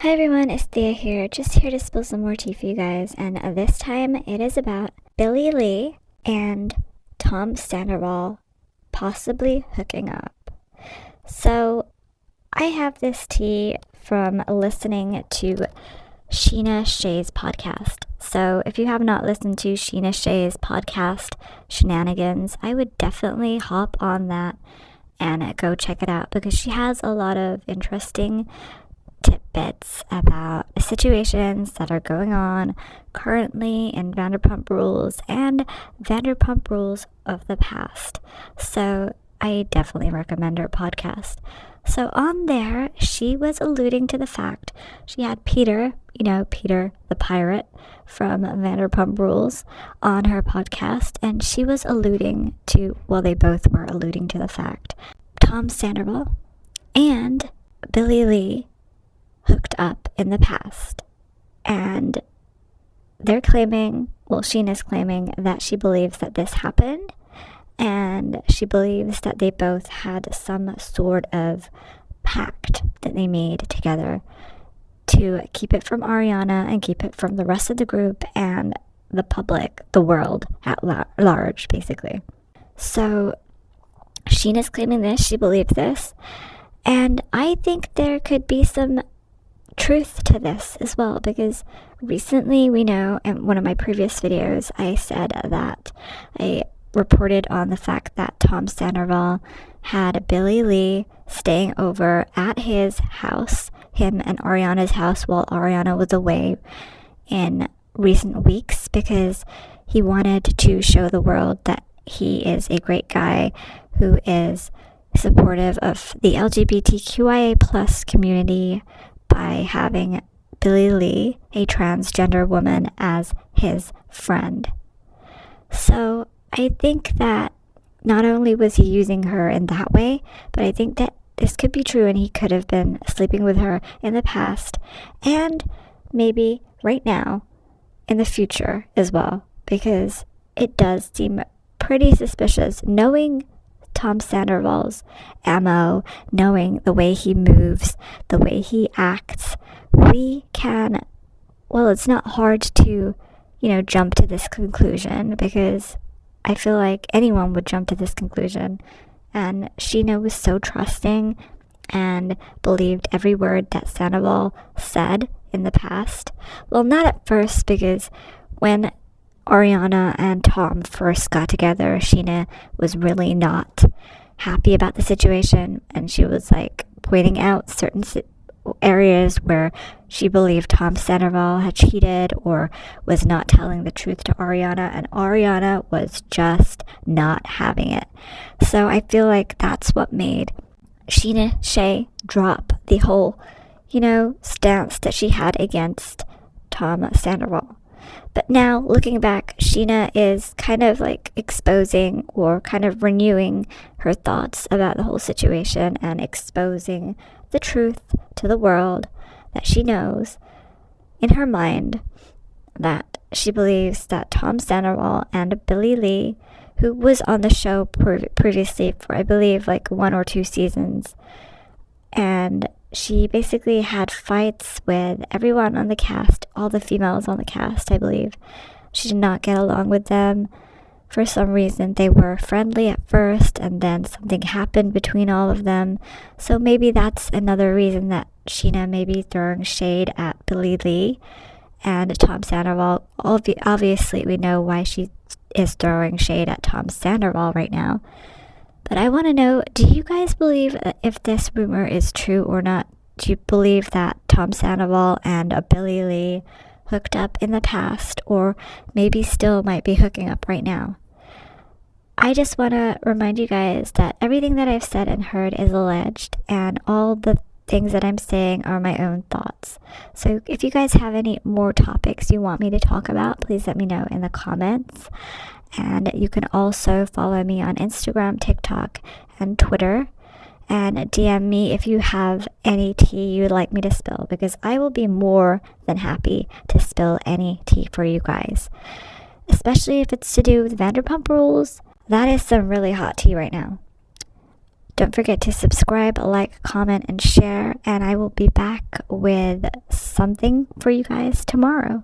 Hi everyone, it's Thea here, just here to spill some more tea for you guys, and this time it is about Billy Lee and Tom Sandoval possibly hooking up. So, I have this tea from listening to Sheena Shea's podcast. So, if you have not listened to Sheena Shea's podcast, Shenanigans, I would definitely hop on that and go check it out because she has a lot of interesting tidbits about situations that are going on currently in Vanderpump Rules and Vanderpump Rules of the past. So I definitely recommend her podcast. So on there, she was alluding to the fact she had Peter, Peter the pirate from Vanderpump Rules on her podcast, and she was alluding to, they both were alluding to the fact Tom Sandoval and Billy Lee hooked up in the past, and they're claiming, Sheena's claiming that she believes that this happened, and she believes that they both had some sort of pact that they made together to keep it from Ariana and keep it from the rest of the group and the public, the world at large, basically. So Sheena's claiming this, she believes this, and I think there could be some truth to this as well, because recently we know in one of my previous videos I said that I reported on the fact that Tom Sandoval had Billy Lee staying over at his house, him and Ariana's house, while Ariana was away in recent weeks, because he wanted to show the world that he is a great guy who is supportive of the LGBTQIA plus community by having Billy Lee, a transgender woman, as his friend. So I think that not only was he using her in that way, but I think that this could be true and he could have been sleeping with her in the past and maybe right now in the future as well, because it does seem pretty suspicious knowing Tom Sandoval's MO, knowing the way he moves, the way he acts. We can, it's not hard to, jump to this conclusion, because I feel like anyone would jump to this conclusion. And Sheena was so trusting and believed every word that Sandoval said in the past. Well, not at first, because when Ariana and Tom first got together, Sheena was really not happy about the situation, and she was pointing out certain areas where she believed Tom Sandoval had cheated or was not telling the truth to Ariana, and Ariana was just not having it. So I feel like that's what made Sheena Shea drop the whole, stance that she had against Tom Sandoval. But now, looking back, Sheena is kind of exposing or kind of renewing her thoughts about the whole situation and exposing the truth to the world that she knows in her mind, that she believes that Tom Sandoval and Billy Lee, who was on the show previously for, I believe, 1 or 2 seasons, and she basically had fights with everyone on the cast, all the females on the cast, I believe. She did not get along with them. For some reason, they were friendly at first, and then something happened between all of them. So maybe that's another reason that Sheena may be throwing shade at Billy Lee and Tom Sandoval. Obviously, we know why she is throwing shade at Tom Sandoval right now. But I want to know, do you guys believe if this rumor is true or not? Do you believe that Tom Sandoval and Billy Lee hooked up in the past, or maybe still might be hooking up right now? I just want to remind you guys that everything that I've said and heard is alleged, and all the things that I'm saying are my own thoughts. So if you guys have any more topics you want me to talk about, please let me know in the comments. And you can also follow me on Instagram, TikTok, and Twitter. And DM me if you have any tea you'd like me to spill, because I will be more than happy to spill any tea for you guys. Especially if it's to do with Vanderpump Rules. That is some really hot tea right now. Don't forget to subscribe, like, comment, and share, and I will be back with something for you guys tomorrow.